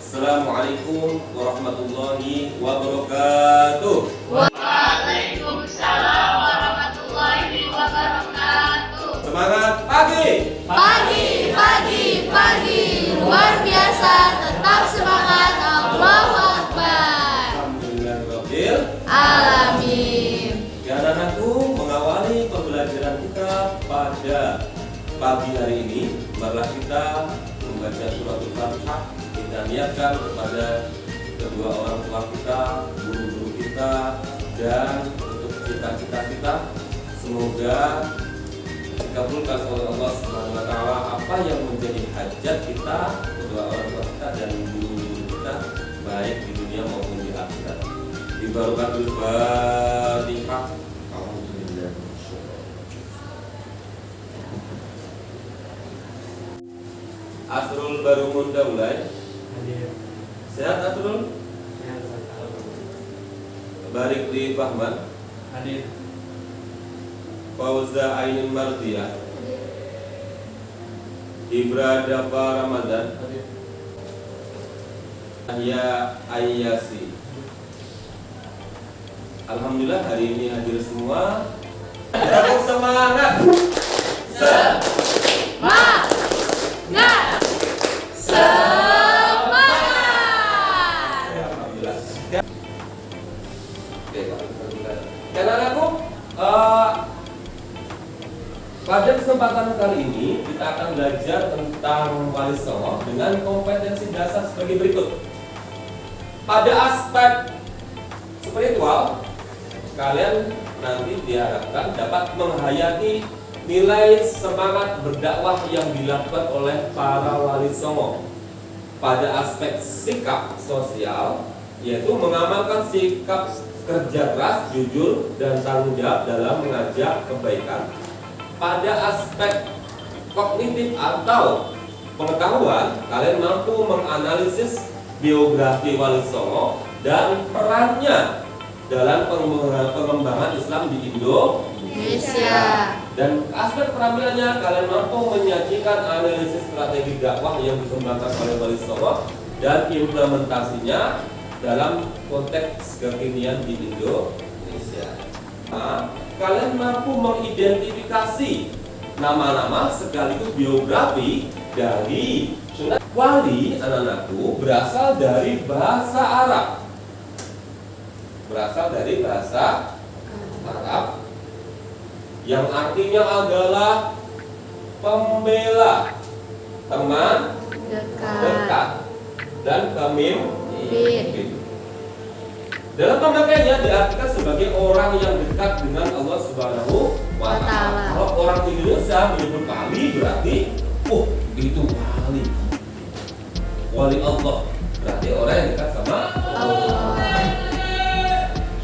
Assalamualaikum warahmatullahi wabarakatuh. Waalaikumsalam warahmatullahi wabarakatuh. Semangat pagi. Pagi, pagi, pagi. Luar biasa, tetap semangat. Allahu Akbar. Alhamdulillahirabbil Alamin. Ya anak-anakku, mengawali pembelajaran kita pada pagi hari ini, marilah kita membaca surat Al-Fatihah. Kita niatkan kepada kedua orang tua kita, guru-guru kita, dan untuk cita-cita kita, semoga dikabulkan oleh Allah Subhanahu wa Ta'ala apa yang menjadi hajat kita, kedua orang tua kita dan guru-guru kita, baik di dunia maupun di akhirat. Di barakatul Fatihah. Alhamdulillah. Asrul Barumun Daulay. Sehat Asrul? Barik li Fahman. Hadir. Fauza Ainul Mardiyah. Ibra Dafa Ramadan. Hadir. Ya Ayyasi. Alhamdulillah hari ini hadir semua. Kita semangat. Semangat. Semangat. Ya, alhamdulillah. Oke, karena aku pada kesempatan kali ini kita akan belajar tentang wali songo dengan kompetensi dasar sebagai berikut. Pada aspek spiritual, kalian nanti diharapkan dapat menghayati nilai semangat berdakwah yang dilakukan oleh para wali songo. Pada aspek sikap sosial, yaitu mengamalkan sikap kerja keras, jujur, dan tanggung jawab dalam mengajak kebaikan. Pada aspek kognitif atau pengetahuan, kalian mampu menganalisis biografi wali songo dan perannya dalam pengembangan Islam di Indonesia. Dan aspek keterampilannya, kalian mampu menyajikan analisis strategi dakwah yang dikembangkan oleh wali songo dan implementasinya dalam konteks kekinian di Indonesia. Nah, kalian mampu mengidentifikasi nama-nama sekaligus biografi dari sunnah wali. Anak-anakku berasal dari bahasa Arab. Berasal dari bahasa Arab yang artinya adalah pembela, teman dekat, dan pemimpin. Dalam pemakaiannya diartikan sebagai orang yang dekat dengan Allah Subhanahu wa Ta'ala. Kalau orang Indonesia menyebut wali berarti, itu wali. Wali Allah berarti orang yang dekat sama Allah.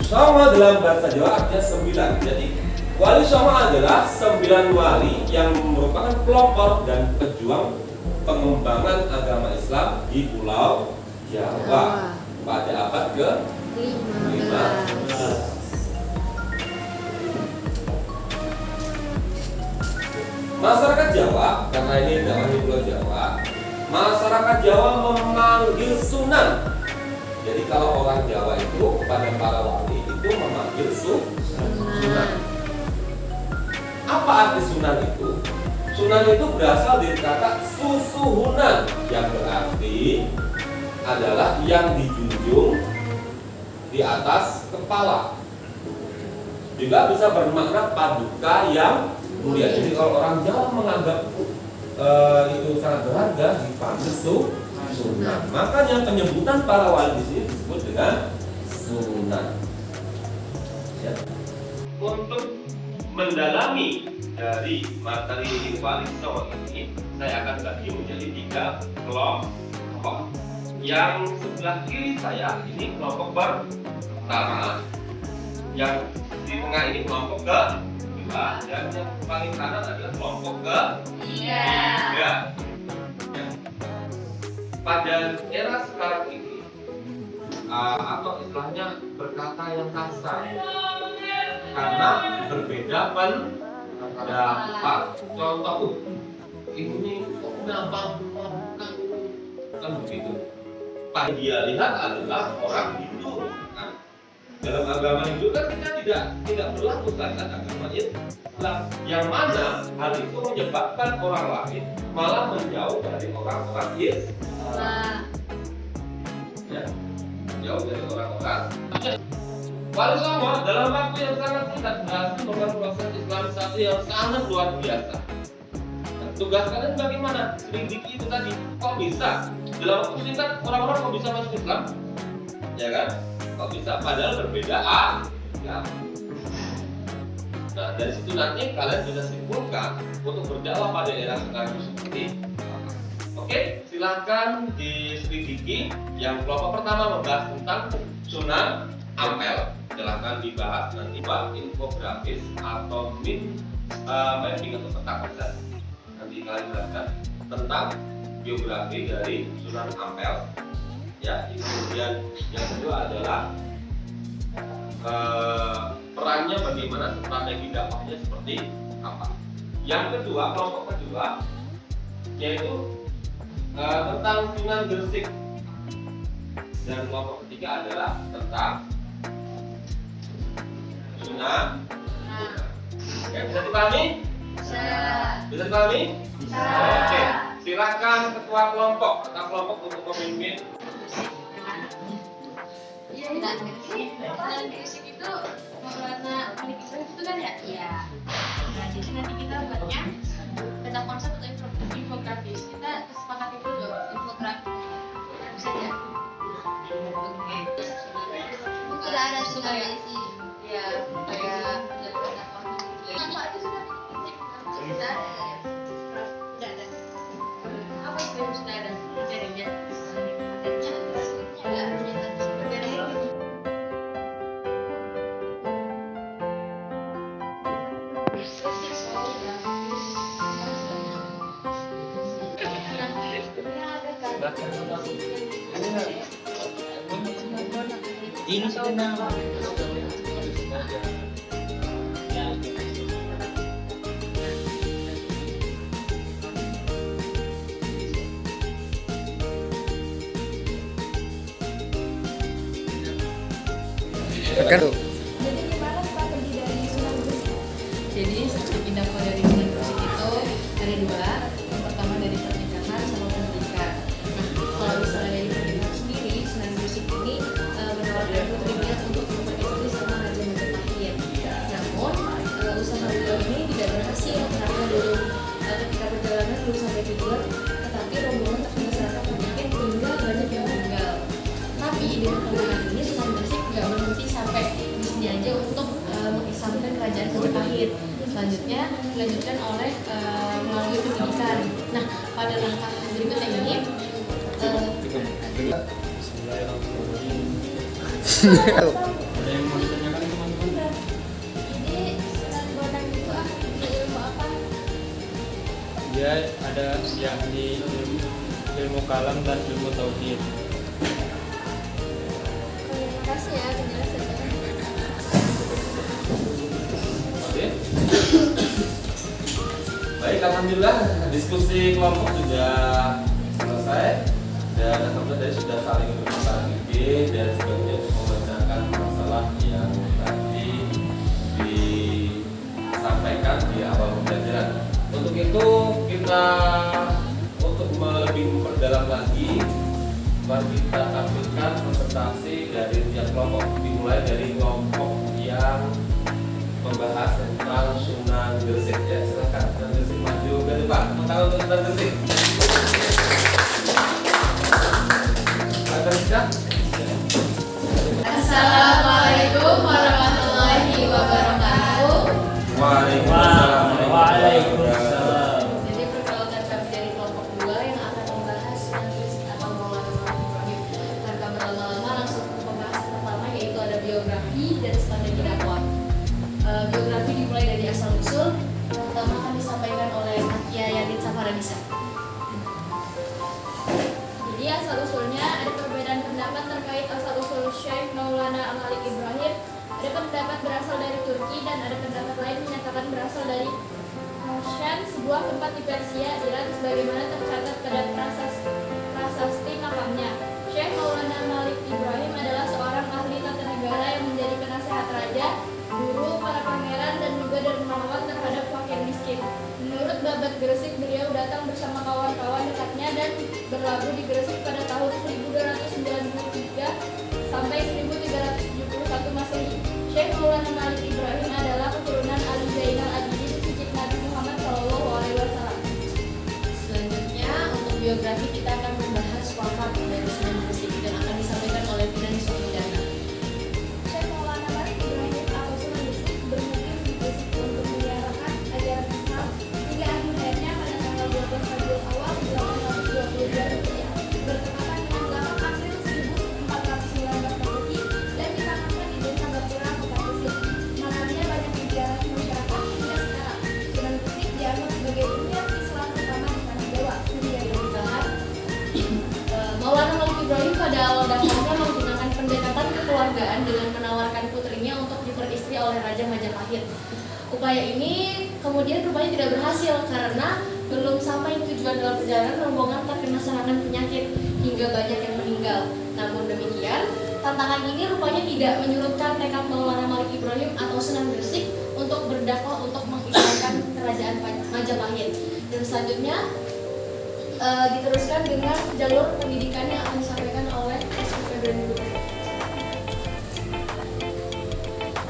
Songo dalam bahasa Jawa artinya 9. Jadi wali songo adalah 9 wali yang merupakan pelopor dan pejuang pengembangan agama Islam di Pulau Jawa pada abad ke-15. Masyarakat Jawa, karena ini namanya Pulau Jawa, masyarakat Jawa memanggil sunan. Jadi kalau orang Jawa itu kepada para wali itu memanggil sunan. Apa arti sunan itu? Sunan itu berasal dari kata susuhunan yang berarti adalah yang dijunjung di atas kepala. Juga bisa bermakna paduka yang mulia. Jadi kalau orang Jawa menganggap itu sangat berharga, dipanggil sunan. Makanya penyebutan para wali di sini disebut dengan sunan. Ya. Untuk mendalami dari materi wali songo ini, saya akan bagi menjadi 3 kelompok. Yang sebelah kiri saya ini kelompok pertama, yang di tengah ini kelompok kedua, dan yang paling kanan adalah kelompok ketiga. Ya. Pada era sekarang ini, atau istilahnya berkata yang kasar, karena berbeda pendapat. Contoh, ini kok gampang kan begitu. dia lihat adalah orang Hindu. Nah, dalam agama Hindu kan kita tidak berlaku standar agama Islam, yang mana hal itu menyebabkan orang lain malah menjauh dari orang-orang Islam. Ya, jauh dari orang-orang. Wali Songo dalam waktu yang sangat singkat berhasil membuat proses Islamisasi yang sangat luar biasa. Nah, tugas kalian bagaimana? Selidiki itu tadi. Kok bisa? Dalam waktu singkat orang-orang kok bisa masuk Islam? Ya kan? Kok bisa? Padahal berbeda ya. Nah, dari situ nanti kalian bisa simpulkan untuk berdakwah pada era sekarang seperti apa. Oke, silakan diselidiki. Yang kelompok pertama membahas tentang Sunan Ampel. Silahkan dibahas nanti Pak, infografis atau mapping atau peta konsep. Nanti kalian jelaskan tentang biografi dari Sunan Ampel. Ya, kemudian yang kedua adalah perannya bagaimana, strategi dakwahnya seperti apa. Yang kedua, kelompok kedua yaitu tentang Sunan Gresik. Dan kelompok ketiga adalah tentang Sunan. Oke, bisa dipahami? Bisa dipahami? Oke, silakan ketua kelompok atau kelompok untuk memimpin. Iya, Sunan Gresik itu karena Malik Ibrahim itu kan ya? Iya. Nah, jadi nanti kita buatnya tentang konsep atau infografis. Kita kesepakati dulu infografis. Bisa ya? Oke. Sudah ada Sunan Gresik. Ya, kayak nama itu sudah sudah ada. Apa itu yang sudah ada? Materinya. Ini sudah Jadi gimana strategi dari Sunan Gresik? Jadi strategi dakwah dari Sunan Gresik itu ada dua. Yang pertama dari pernikahan sama pendidikan. Nah, kalau misalnya dari pernikahan sendiri, Sunan Gresik ini menawarkan putri Biak untuk beristri sama Raja Majapahit. Namun usaha beliau ini tidak berhasil karena dulu ketika perjalanan belum sampai tujuan, tetapi rombongan masyarakat penyakit hingga banyak yang meninggal. Tapi dengan kemenangan ini Sunan Gresik nggak berhenti sampai di sini aja untuk mengislamkan kerajaan Majapahit. Selanjutnya dilanjutkan oleh melalui pendidikan. Nah, pada langkah berikutnya ini ini Sunan Bonang itu ilmu apa? dia ada yakni ilmu kalam dan ilmu tauhid. Komunikasi ya, penjelasannya. Oke. Baik, alhamdulillah diskusi kelompok sudah selesai dan alhamdulillah tadi sudah saling bertukar ide dan sebagian membacakan masalah yang tadi disampaikan di awal pembelajaran. Untuk itu kita untuk lebih memperdalam lagi, mari kita tampilkan presentasi dari tiap kelompok, dimulai dari kelompok yang membahas tentang Sunan Gresik. Ya, silakan Sunan Gresik maju ke depan. Tepuk tangan untuk Sunan Gresik. Assalamualaikum warahmatullahi wabarakatuh. Waalaikumsalam. Jadi perkenalkan kami dari kelompok 2 yang akan membahas Sunan Gresik atau Maulana Malik Ibrahim. Tanpa berlama-lama langsung ke pembahasan pertama, yaitu ada biografi dan strategi dakwah. Biografi dimulai dari asal usul. Pertama akan disampaikan oleh Makia Yadin Safaradisa. Jadi asal usulnya ada perbedaan pendapat terkait asal usul Syekh Maulana Malik Ibrahim. Ada pendapat berasal dari Turki dan ada pendapat lain menyatakan berasal dari Shan, sebuah tempat di Persia, Iran, sebagaimana tercatat pada prasasti makamnya. Syekh Maulana Sunan Gresik dan akan disampaikan oleh Fidan Sofiana. Syekh Maulana Malik Ibrahim atau Sunan Gresik bermukim di Gresik untuk menyiarkan ajaran Islam hingga akhir hayatnya pada tanggal 12 Rabiul Awal 1822 Hijriah bertepatan dengan 8 April 1419 Masehi dan dimakamkan di Desa Gapura, Kota Gresik. Makamnya banyak diziarahi masyarakat hingga sekarang. Sunan Gresik dianggap sebagai bunyat Islam pertama di tanah Jawa sehingga diberikan Maulana Malik Ibrahim pada awal daftarnya menggunakan pendekatan kekeluargaan dengan menawarkan putrinya untuk diperistri oleh Raja Majapahit. Upaya ini kemudian rupanya tidak berhasil karena belum sampai tujuan dalam perjalanan rombongan terkena serangan penyakit hingga banyak yang meninggal. Namun demikian, tantangan ini rupanya tidak menyurutkan tekad Maulana Malik Ibrahim atau Sunan Gresik untuk berdakwah untuk mengislamkan kerajaan Majapahit. Dan selanjutnya diteruskan dengan jalur pendidikan yang akan disampaikan oleh Esku Februari Gubernur.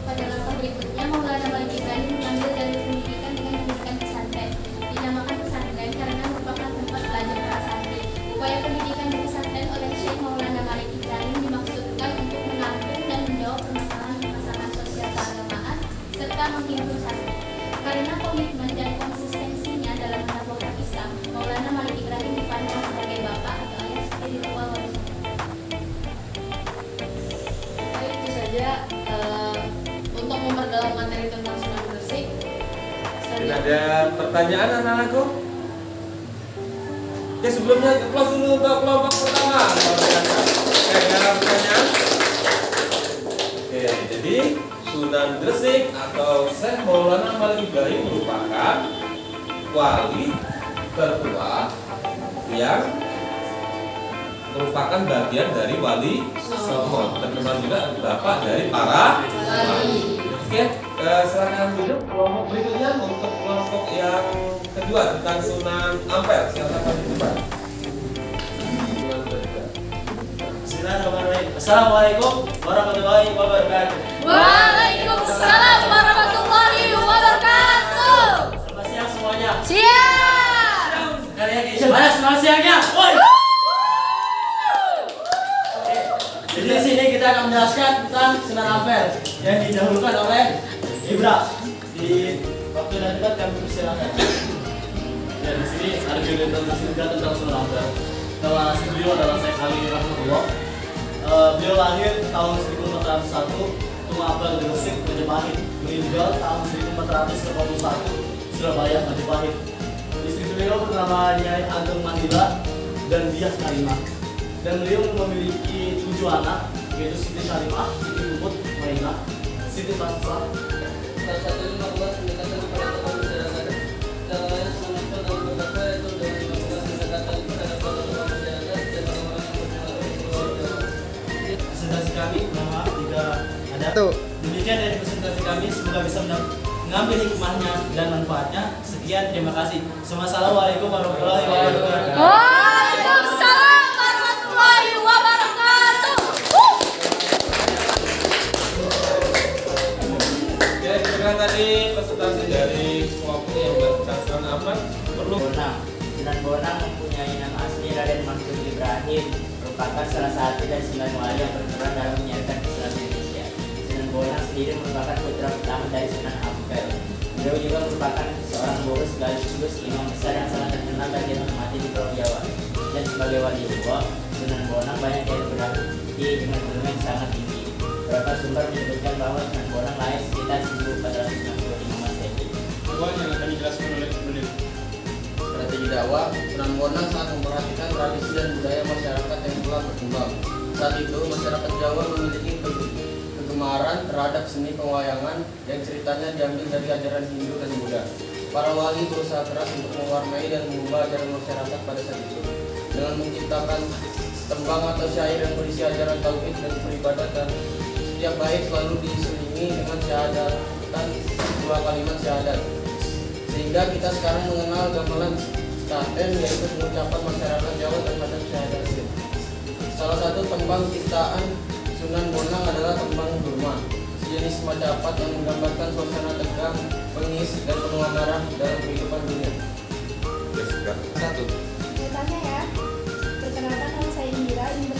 Pada langkah berikutnya, Maulana Malik Ibrahim mengambil jalur pendidikan dengan pendidikan pesantren. Dinamakan pesantren karena merupakan tempat belajar para santri. Upaya pendidikan di pesantren oleh Syekh Maulana Malik Ibrahim dimaksudkan untuk menampung dan menjawab permasalahan sosial keagamaan serta menghibur santri. Karena komitmen dan konsistensinya dalam mendakwakan Islam, Maulana Malik Ibrahim dipandang sebagai bapak atau ayah spiritual wanita. Baik, itu saja untuk memperdalam materi tentang Sunan Gresik. Tidak ada pertanyaan anak-anakku? Oke, sebelumnya close dulu untuk kelompok pertama. Oke, ada pertanyaan? Oke, jadi Sunan Gresik atau Syekh Maulana Malik Ibrahim merupakan wali tertua yang merupakan bagian dari Wali Songo, terkenal juga bapak dari para wali. Oke, silakan duduk kelompok berikutnya untuk kelompok yang kedua tentang Sunan Ampel. Silakan dibuka. Bismillahirrahmanirrahim. Assalamualaikum warahmatullahi wabarakatuh. Waalaikumsalam warahmatullahi wabarakatuh. Selamat siang semuanya. Siap. Sekali lagi, mana selamat siangnya? Woi. Oke. Jadi di sini kita akan menjelaskan tentang Sunan Ampel yang didahulukan oleh Ibra. Di waktu dan tempat kami persilakan. Ya, di sini ada juga tentang Sunan Ampel. Nama asli beliau adalah Syekh Ali Rahmatullah. Beliau lahir tahun 1401 Tumapel Gresik, Majapahit. Meninggal tahun 1481 Surabaya, Majapahit. Istri beliau bernama Nyai Ageng Mandila dan Diah Karimah. Dan beliau memiliki 7 anak, yaitu Siti Karimah, Siti Lubut, Maina, Siti Bangsa. Salah satunya melakukan pendekatan kepada tokoh masyarakat. Dalam lain Sunan Ampel dalam berkata yaitu dengan melakukan pendekatan kepada tokoh masyarakat dan orang-orang yang berpengaruh. Presentasi kami, maaf jika ada. Demikian dari presentasi kami, semoga bisa mengambil hikmahnya dan manfaatnya. Sekian, terima kasih. Assalamualaikum warahmatullahi wabarakatuh. Waalaikumsalam warahmatullahi wabarakatuh. Oke, dengan tadi presentasi dari kelompok yang berkaitan apa perlu Bonang. Sunan Bonang mempunyai nama asli Raden Mansur Ibrahim, merupakan salah satu dari 9 wali yang berperan dalam menyiarkan Islam di Indonesia. Sunan Bonang sendiri merupakan putra pertama dari Sunan Ampel. Beliau juga merupakan seorang guru sekaligus imam besar yang sangat terkenal dan dihormati di Pulau Jawa. Dan sebagai wali Allah, Sunan Bonang banyak yang berarti dengan ilmu yang sangat tinggi. Beberapa sumber menyebutkan bahwa Sunan Bonang lahir sekitar 1465 Masehi. Tuan yang akan dijelaskan oleh beliau. Strategi dakwah, Sunan Bonang sangat memperhatikan tradisi dan budaya masyarakat yang telah berkembang. Saat itu, masyarakat Jawa memiliki kegemaran terhadap seni pewayangan yang ceritanya diambil dari ajaran Hindu dan Buddha. Para wali berusaha keras untuk mewarnai dan mengubah ajaran masyarakat pada saat itu dengan menciptakan tembang atau syair yang berisi ajaran tauhid dan peribadatan. Setiap bait selalu diselingi dengan syahadatan, 2 kalimat syahadat. Sehingga kita sekarang mengenal gamelan staten, yaitu pengucapan masyarakat Jawa terhadap syahadat. Salah satu tembang ciptaan Sunan Bonang adalah tembang Durma, sejenis macapat yang menggambarkan suasana tegang, bengis, dan penuh amarah dalam kehidupan dunia. satu? Bertanya ya. Perkenalkan, nama saya Indira, ingin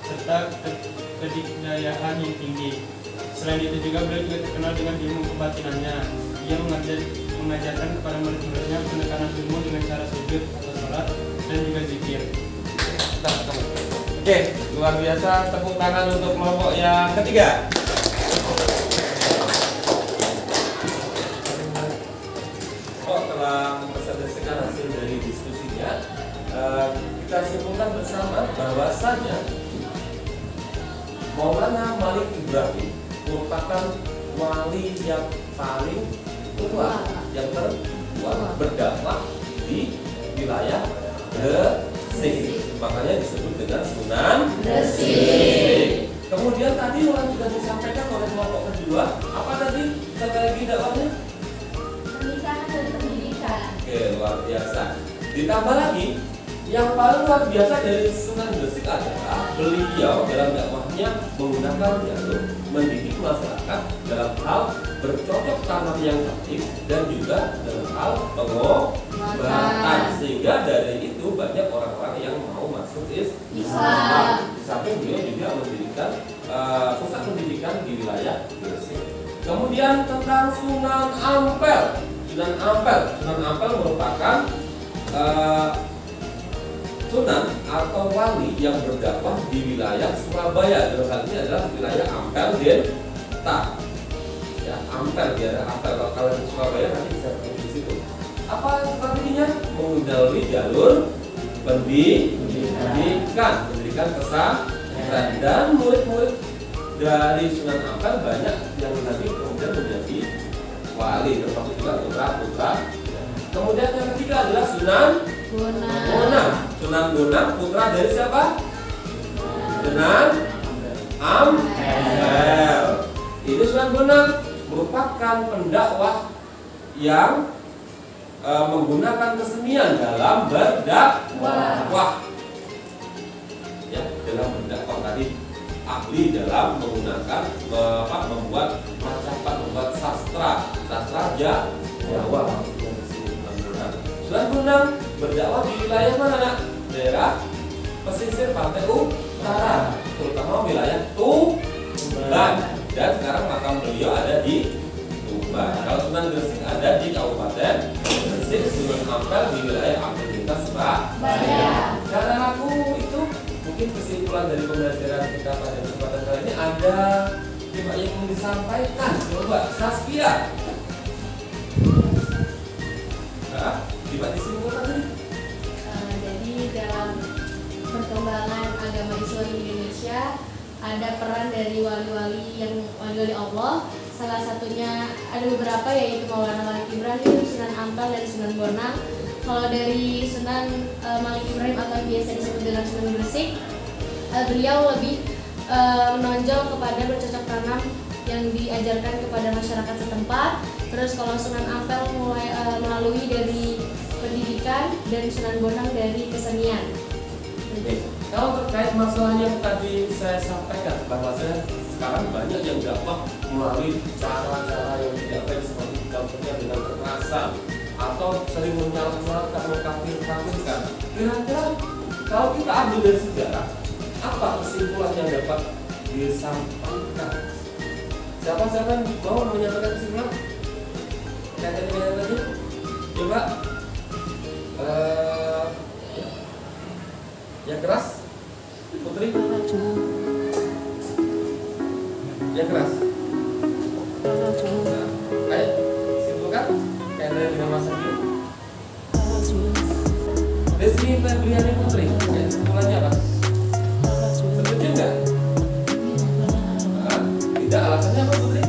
serta kedikdayaan yang tinggi. Selain itu juga beliau juga terkenal dengan ilmu kebatinannya. Ia mengajarkan kepada murid-muridnya penekanan ilmu dengan cara sujud atau sholat dan juga zikir. Oke, luar biasa. Tepuk tangan untuk kelompok yang ketiga. Telah mempresentasikan hasil dari diskusinya, kita simpulkan bersama bahwasanya Maulana Malik Ibrahim merupakan wali yang paling tua, yang tertua berdakwah di wilayah Gresik. Makanya disebut dengan Sunan Gresik. Kemudian tadi orang sudah disampaikan oleh kelompok kedua, apa tadi strategi dakwahnya? Pernikahan dan pendidikan. Oke, luar biasa. Ditambah lagi, yang paling luar biasa dari Sunan Gresik adalah beliau dalam dakwahnya menggunakan jalur mendidik masyarakat dalam hal bercocok tanam yang baik dan juga dalam hal pengobatan, sehingga dari itu banyak orang-orang yang mau masuk Islam. Di samping beliau juga mendirikan pusat pendidikan di wilayah Gresik. Kemudian tentang Sunan Ampel. Sunan Ampel merupakan sunan atau wali yang berdakwah di wilayah Surabaya. Dalam hal ini adalah wilayah Ampel Delta. Ya, Ampel, daerah Ampel. Kalau di Surabaya nanti bisa ketemu di situ. Apa strateginya? Melalui jalur pendidikan pesantren, dan murid-murid dari Sunan Ampel banyak yang nanti kemudian menjadi wali, termasuk juga putra-putra. Kemudian yang ketiga adalah Sunan Bonang. Sunan Bonang putra dari siapa? Sunan Ampel. Ini Sunan Bonang merupakan pendakwah yang menggunakan kesenian dalam berdakwah. Ya, dalam berdakwah tadi ahli dalam menggunakan membuat macapat, membuat sastra Jawa. Sunan Bonang berdakwah di wilayah mana, nak? Daerah pesisir pantai utara, terutama wilayah Tuban. Dan sekarang makam beliau ada di Tuban. Kalau Sunan Gresik ada di Kabupaten Gresik, Sunan Ampel di wilayah Ampel Lintas Surabaya. Karena aku itu mungkin kesimpulan dari pembelajaran kita pada kesempatan kali ini ada yang ingin disampaikan. Coba Saskia. Coba disimpulkan tadi. Jadi dalam perkembangan agama Islam di Indonesia ada peran dari wali-wali Allah. Salah satunya ada beberapa, yaitu Maulana Malik Ibrahim, Sunan Ampel, dan Sunan Bonang. Kalau dari Sunan Malik Ibrahim atau biasa disebut dengan Sunan Gresik, beliau lebih menonjol kepada bercocok tanam yang diajarkan kepada masyarakat setempat. Terus kalau Sunan Ampel melalui dari pendidikan, dan Sunan Bonang dari kesenian. Oke. Kalau terkait masalah yang tadi saya sampaikan, bahwa sekarang banyak yang dakwah melalui cara-cara yang tidak baik, seperti contohnya dengan kekerasan atau sering menyalahkan, mengkafir-kafirkan. Kira-kira kalau kita ambil dari sejarah, apa kesimpulan yang dapat disampaikan? Siapa yang mau menyampaikan kesimpulan? Kaitannya tadi, coba yang keras, Putri. Yang keras. Nah, ayo simpulkan kaitannya dengan masa ini. Rizky Febriani Putri, kesimpulannya apa? Setuju nggak? Nah, tidak, alasannya apa, Putri?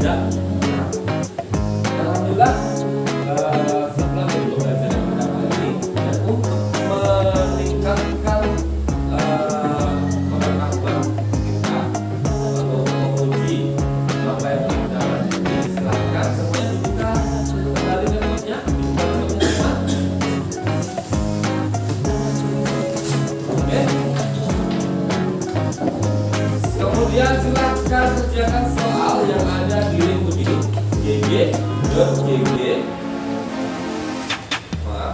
tidak benar. Alhamdulillah setelah dari pembelajaran yang pertama ini dan untuk meningkatkan pengetahuan kita atau menguji apa yang kita ini, silakan semuanya dibuka kembali laptopnya, dibuka laptopnya semua. Oke. Kemudian silakan kerjakan soal yang ada di link begini. gg.gg maaf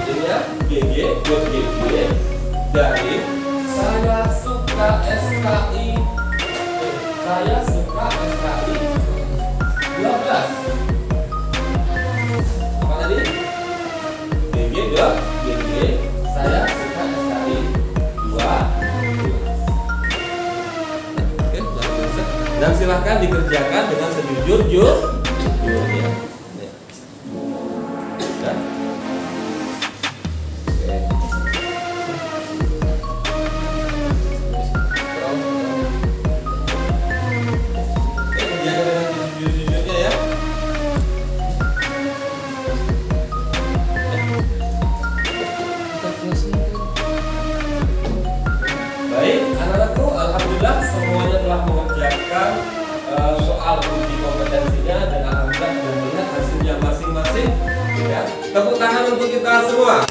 linknya gg.gg dari saya suka SKI 12. Apa tadi? gg.gg saya suka SKI 12. Oke, luar biasa. Dan silahkan dikerjakan dengan sejujur-jujurnya. Ya. Ya. Oke. Oke, kerjakan dengan sejujur-jujurnya ya. Baik, anak-anakku, alhamdulillah semuanya telah mengerjakan soal uji kompetensinya dan alhamdulillah sudah melihat hasilnya masing-masing. Ya, tepuk tangan untuk kita semua.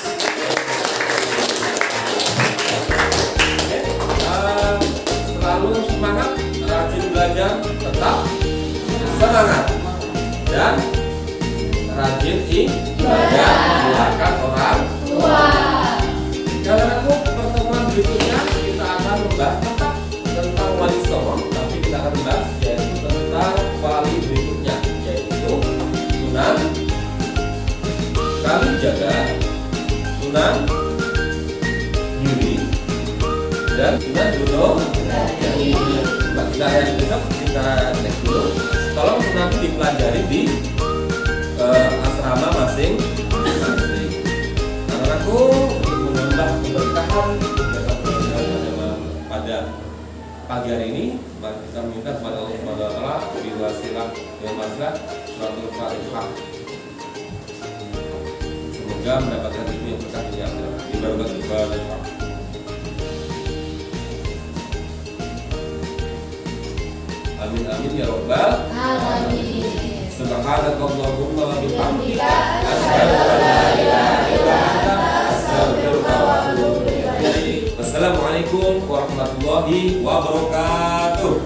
Oke, selalu semangat, rajin belajar, tetap semangat dan rajin ibadah, doakan orang tua. Anak-anakku, pertemuan berikutnya kita akan membahas tetap tentang wali songo, tapi kita akan bahas yaitu tentang wali berikutnya, yaitu Sunan Kalijaga, Sunan Giri, dan Sunan Gunung Jati. Mbak kita lihat besok, kita next dulu. Tolong nanti dipelajari di asrama masing-masing. Anak-anakku, menambah keberkahan pada pagi hari ini, mari kita minta kepada Allah Subhanahu wa taala biwasilah yang masalah suratul Fatihah. Semoga mendapatkan ilmu yang berkah di akhirat. Bibarakatuh Fatihah. Amin amin ya rabbal alamin. Subhanakallahumma wa bihamdika asyhadu an la ilaha illa anta astaghfiruka wa atubu ilaik. Wassalamualaikum warahmatullahi wabarakatuh.